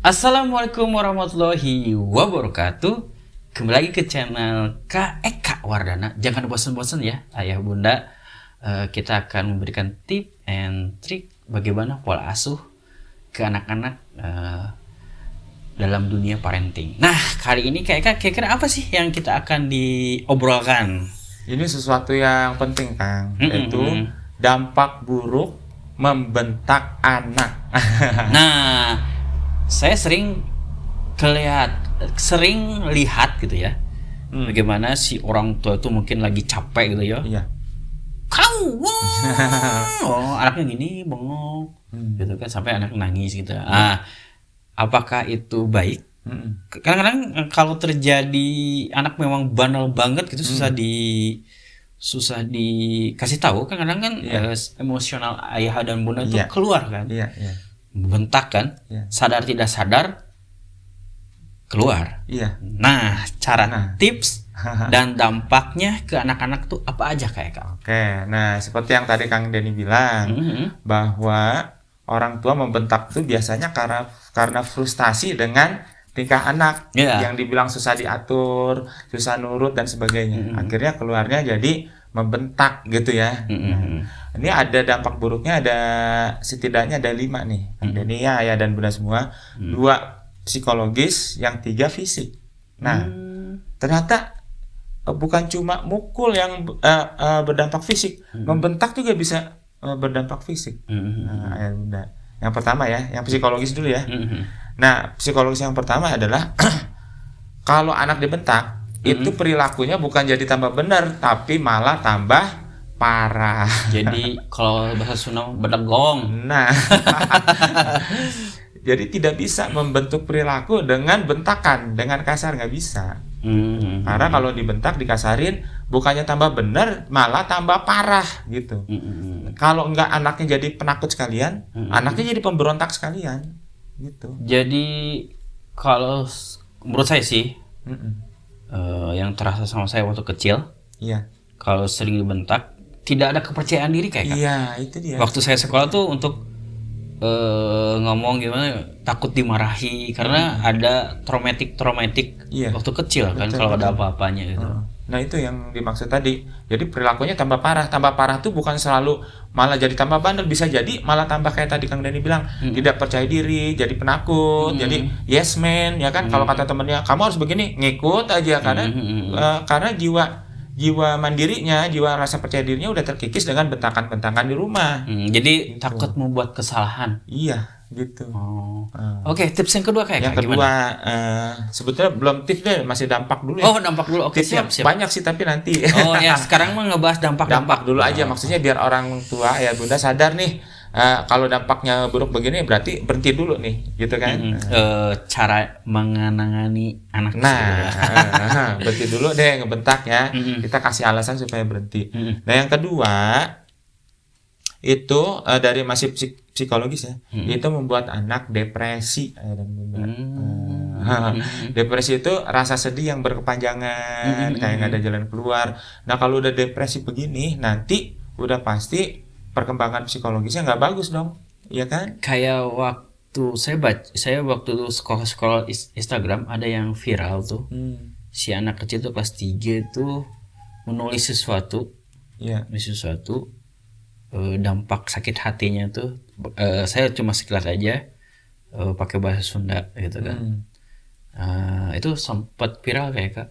Assalamualaikum warahmatullahi wabarakatuh. Kembali lagi ke channel Kak Eka Wardana. Jangan bosan-bosan ya ayah bunda. Kita akan memberikan tip and trik bagaimana pola asuh ke anak-anak dalam dunia parenting. Nah, kali ini Kak Eka kira-kira apa sih yang kita akan diobrolkan? Ini sesuatu yang penting, Kang, yaitu dampak buruk membentak anak. Nah, saya sering lihat gitu ya, bagaimana si orang tua itu mungkin lagi capek gitu ya. Iya. Kau, anaknya gini bengong, gitu kan sampai anak nangis gitu. Apakah itu baik? Kadang-kadang kalau terjadi anak memang bandel banget gitu, susah dikasih tahu kan, kadang kan emosional ayah dan bunda itu keluar kan. Iya. Bentak kan, sadar tidak sadar keluar. Iya. Nah, tips dan dampaknya ke anak-anak tuh apa aja kayak Kak? Oke, nah seperti yang tadi Kang Denny bilang, bahwa orang tua membentak itu biasanya karena frustasi dengan tingkah anak yang dibilang susah diatur, susah nurut dan sebagainya. Akhirnya keluarnya jadi membentak gitu ya. Ini ada dampak buruknya, setidaknya ada 5 nih. Ini ya ayah dan bunda semua. 2 psikologis, yang 3 fisik. Nah, ternyata bukan cuma mukul yang berdampak fisik, membentak juga bisa berdampak fisik. Nah, ayah bunda. Yang pertama ya, yang psikologis dulu ya. Nah, psikologis yang pertama adalah kalau anak dibentak, itu perilakunya bukan jadi tambah benar, tapi malah tambah parah. Jadi kalau bahasa Sunda bedegong. Nah, jadi tidak bisa membentuk perilaku dengan bentakan, dengan kasar, nggak bisa. Karena kalau dibentak, dikasarin, bukannya tambah benar, malah tambah parah gitu. Kalau nggak anaknya jadi penakut sekalian, anaknya jadi pemberontak sekalian gitu. Jadi kalau menurut saya sih, yang terasa sama saya waktu kecil, kalau sering dibentak, tidak ada kepercayaan diri kayak Kak. Iya, itu dia. Waktu saya sekolah tuh untuk ngomong gimana, takut dimarahi karena ada traumatik waktu kecil kan, kalau ada apa-apanya gitu. Nah, itu yang dimaksud tadi. Jadi perilakunya tambah parah. Tambah parah tuh bukan selalu malah jadi tambah bandel, bisa jadi malah tambah kayak tadi Kang Denny bilang, tidak percaya diri, jadi penakut, jadi yes man ya kan. Kalau kata temennya kamu harus begini, ngikut aja karena jiwa mandirinya, jiwa rasa percaya dirinya udah terkikis dengan bentakan-bentakan di rumah. Jadi takut membuat kesalahan. Iya, gitu. Oke, tips yang kedua kayak yang kedua, sebetulnya belum tips deh, masih dampak dulu ya. Oh, dampak dulu. Oke, siap. Banyak sih tapi nanti. Oh ya, sekarang mah ngebahas dampak dulu aja, maksudnya biar orang tua ya bunda sadar nih. Kalau dampaknya buruk begini berarti berhenti dulu nih, gitu kan? Cara menangani anak. Berhenti dulu deh ngebentak ya. Kita kasih alasan supaya berhenti. Nah, yang kedua itu dari masih psikologis ya. Itu membuat anak depresi. Depresi itu rasa sedih yang berkepanjangan, kayak nggak ada jalan keluar. Nah, kalau udah depresi begini, nanti udah pasti perkembangan psikologisnya nggak bagus dong, ya kan? Kayak waktu saya waktu itu scroll Instagram, ada yang viral tuh, si anak kecil tuh kelas 3 tuh menulis sesuatu, dampak sakit hatinya tuh, saya cuma sekilas aja pakai bahasa Sunda gitu kan. Itu sempat viral kayak Kak,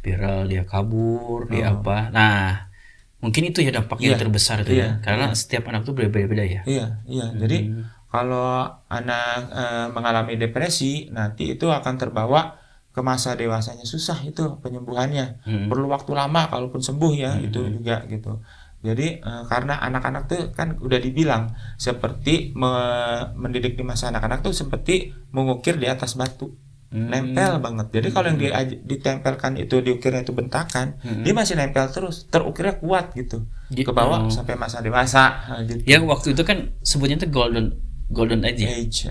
viral dia kabur, dia apa. Nah, mungkin itu ya dampaknya yang terbesar tuh ya, karena setiap anak tuh berbeda-beda ya. Iya. Jadi kalau anak mengalami depresi, nanti itu akan terbawa ke masa dewasanya, susah itu penyembuhannya, perlu waktu lama kalaupun sembuh ya, itu juga gitu. Jadi karena anak-anak tuh kan udah dibilang seperti mendidik di masa anak-anak tuh seperti mengukir di atas batu. Nempel banget. Jadi kalau yang ditempelkan itu, diukirnya itu bentakan, dia masih nempel terus, terukirnya kuat gitu, ke bawah sampai masa dewasa gitu. Ya waktu itu kan sebutnya tuh golden age.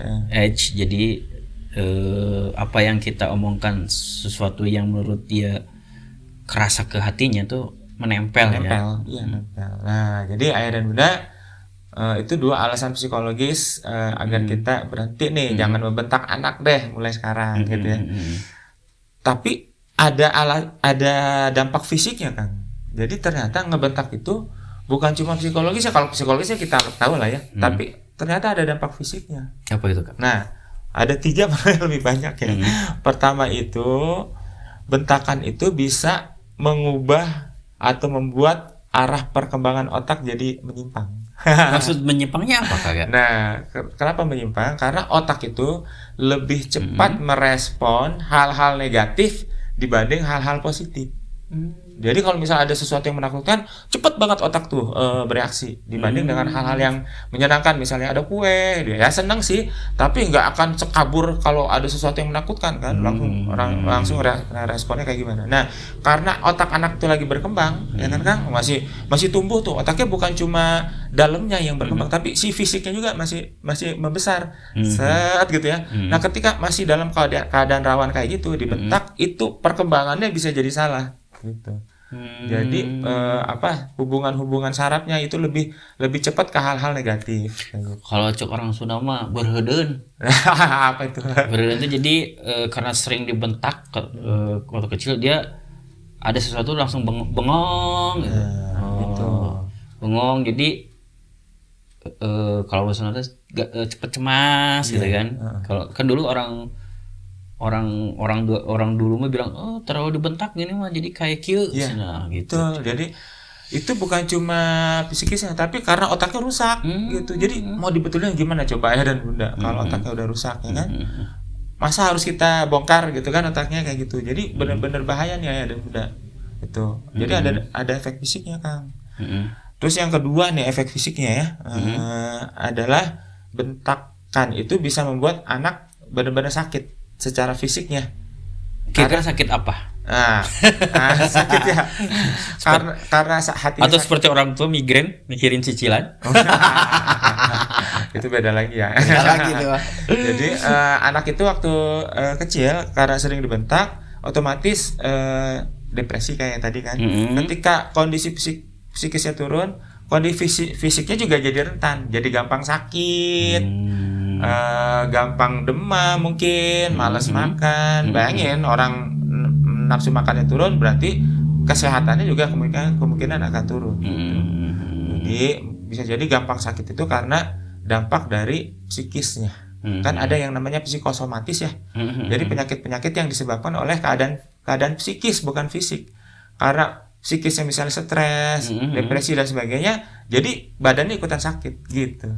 Jadi apa yang kita omongkan, sesuatu yang menurut dia kerasa ke hatinya tuh menempel. Iya, nempel. Nah, jadi ayah dan bunda Itu 2 alasan psikologis agar kita berhenti nih, jangan membentak anak deh mulai sekarang gitu ya. Tapi ada dampak fisiknya kan. Jadi ternyata ngebentak itu bukan cuma psikologis ya. Kalau psikologisnya kita tahu lah ya. Tapi ternyata ada dampak fisiknya. Apa itu, Kak? Nah, ada 3 malah lebih banyak ya. Pertama itu, bentakan itu bisa mengubah atau membuat arah perkembangan otak jadi menyimpang. Maksud menyimpangnya apa, Kak? Nah, kenapa menyimpang? Karena otak itu lebih cepat merespon hal-hal negatif dibanding hal-hal positif. Jadi kalau misalnya ada sesuatu yang menakutkan, cepet banget otak tuh bereaksi dibanding dengan hal-hal yang menyenangkan. Misalnya ada kue, dia ya seneng sih, tapi nggak akan sekabur kalau ada sesuatu yang menakutkan kan, langsung responnya kayak gimana. Nah, karena otak anak tuh lagi berkembang, ya kan Kang, masih tumbuh tuh otaknya, bukan cuma dalamnya yang berkembang, tapi si fisiknya juga masih membesar, set gitu ya. Nah, ketika masih dalam keadaan rawan kayak gitu, dibentak, itu perkembangannya bisa jadi salah. Gitu. Jadi hubungan sarafnya itu lebih cepat ke hal-hal negatif. Kalau cek orang Sunda mah berheudeun. Apa itu? Berheudeun itu jadi karena sering dibentak waktu kecil, dia ada sesuatu langsung bengong gitu. Gitu. Bengong, jadi kalau bahasa Sunda cepet cemas gitu kan. Kalau kan dulu orang dulu mah bilang, oh terlalu dibentak gini mah jadi kayak kieu, gitu. Jadi itu bukan cuma psikisnya, tapi karena otaknya rusak gitu. Jadi mau dibetulin gimana coba ya dan Bunda, kalau otaknya udah rusak ya kan, masa harus kita bongkar gitu kan otaknya kayak gitu. Jadi benar-benar bahaya nih ya dan Bunda itu. Jadi ada efek fisiknya Kang. Terus yang kedua nih efek fisiknya ya, adalah bentakan itu bisa membuat anak benar-benar sakit secara fisiknya. Kira-kira sakit apa? Sakit ya. Karena hati. Atau seperti orang tua migrain mikirin cicilan. Itu beda lagi ya. Jadi anak itu waktu kecil karena sering dibentak, otomatis depresi kayak tadi kan. Ketika kondisi psikisnya turun, kondisi fisiknya juga jadi rentan, jadi gampang sakit. Gampang demam mungkin, malas makan. Bayangin orang nafsu makannya turun, berarti kesehatannya juga kemungkinan akan turun. Jadi bisa jadi gampang sakit itu karena dampak dari psikisnya. Kan ada yang namanya psikosomatis ya. Jadi penyakit-penyakit yang disebabkan oleh keadaan psikis, bukan fisik. Karena psikisnya misalnya stres, depresi dan sebagainya, jadi badannya ikutan sakit gitu.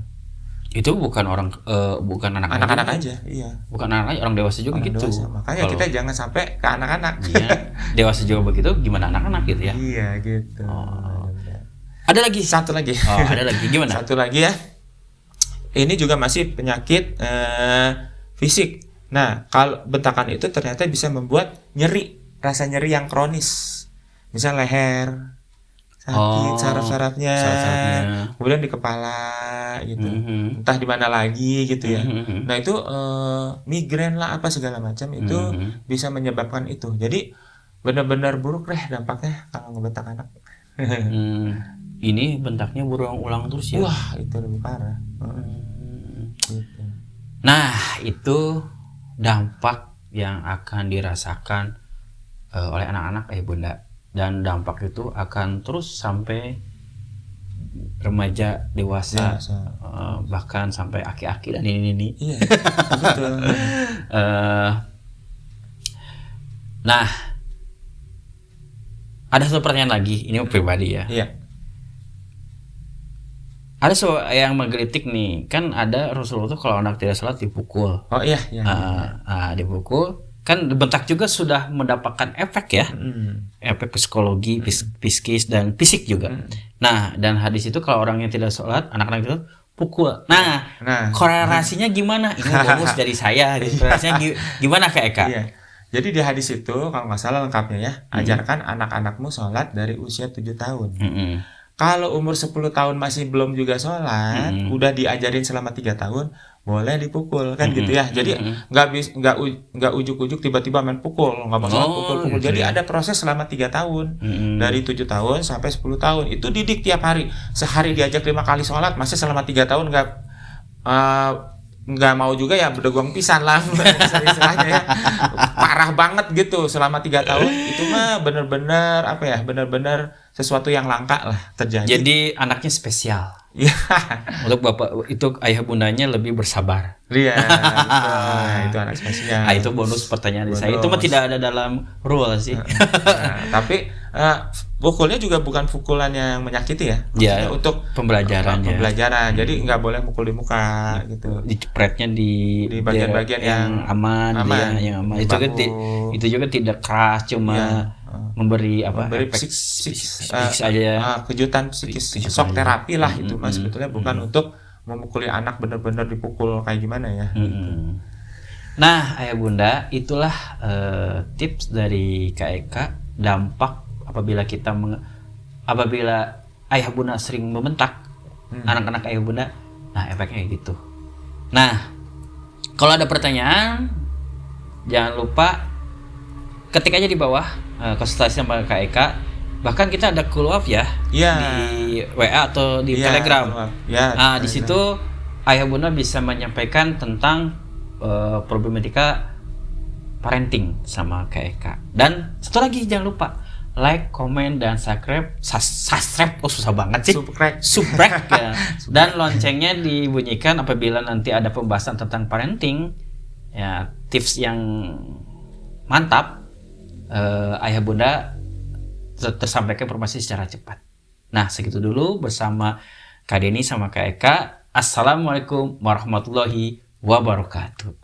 Itu bukan anak-anak aja, iya. Bukan anak-anak, orang dewasa juga gitu. Makanya kita jangan sampai ke anak-anak. Iya, dewasa juga begitu, gimana anak-anak gitu ya? Iya gitu. Ada lagi? Satu lagi. Ada lagi, gimana? Satu lagi ya. Ini juga masih penyakit fisik. Nah, kalau bentakan itu ternyata bisa membuat rasa nyeri yang kronis. Misal leher sakit, saraf-sarafnya, kemudian di kepala gitu, entah di mana lagi gitu ya. Nah itu migrain lah apa segala macam itu bisa menyebabkan itu. Jadi benar-benar buruk deh dampaknya kalau ngebentak anak. Ini bentaknya berulang-ulang terus ya? Wah itu lebih parah. Gitu. Nah itu dampak yang akan dirasakan oleh anak-anak Bunda. Dan dampak itu akan terus sampai remaja, dewasa, bahkan sampai aki-aki dan ini. Iya, betul. Nah, ada satu pertanyaan lagi, ini pribadi ya. Iya. Ada yang menggelitik nih, kan ada Rasulullah tuh kalau anak tidak sholat dipukul. Oh iya. Dipukul. Kan bentak juga sudah mendapatkan efek ya, efek psikologi, psikis dan fisik juga. Nah, dan hadis itu kalau orang yang tidak sholat, anak-anak itu pukul. Nah, korelasinya gimana? Ini bonus dari saya. Korelasinya gimana Kak Eka? Iya. Jadi di hadis itu kalau nggak salah lengkapnya ya, ajarkan anak-anakmu sholat dari usia 7 tahun. Kalau umur 10 tahun masih belum juga sholat, udah diajarin selama 3 tahun, boleh dipukul kan gitu ya. Jadi nggak ujuk-ujuk tiba-tiba main pukul, nggak masalah pukul. Gitu Jadi ya. ada proses selama 3 tahun. Dari 7 tahun sampai 10 tahun. Itu didik tiap hari. Sehari diajak 5 kali sholat, masih selama 3 tahun nggak mau juga ya berdegong pisan lah istilahnya ya. Parah banget gitu selama 3 tahun. Itu mah bener-bener bener-bener sesuatu yang langka lah terjadi. Jadi anaknya spesial. Iya. Untuk bapak itu ayah bundanya lebih bersabar. Iya, itu anak spesial. Itu bonus pertanyaan saya. Itu mah tidak ada dalam rule sih. Tapi pukulnya juga bukan pukulan yang menyakiti ya. Ya, untuk pembelajaran. Pembelajaran. Jadi nggak boleh mukul di muka gitu. Dicepretnya di bagian-bagian yang aman. Yang aman. Itu juga tidak keras, cuma memberi efek psikis aja, kejutan psikis, shock terapi lah itu mas. Sebetulnya bukan untuk memukuli anak benar-benar dipukul kayak gimana ya. Nah ayah bunda, itulah tips dari Kak Eka, dampak apabila ayah bunda sering membentak anak-anak ayah bunda. Nah efeknya kayak gitu. Nah kalau ada pertanyaan jangan lupa ketik aja di bawah, konsultasi sama Kak Eka. Bahkan kita ada follow-up ya di WA atau di Telegram. Di situ ayah bunda bisa menyampaikan tentang problematika parenting sama Kak Eka. Dan satu lagi jangan lupa like, komen, dan subscribe. Susah banget sih. Subscribe ya. Dan loncengnya dibunyikan apabila nanti ada pembahasan tentang parenting, ya tips yang mantap. Ayah bunda tersampaikan informasi secara cepat. Nah segitu dulu bersama Kak Denny sama Kak Eka. Assalamualaikum warahmatullahi wabarakatuh.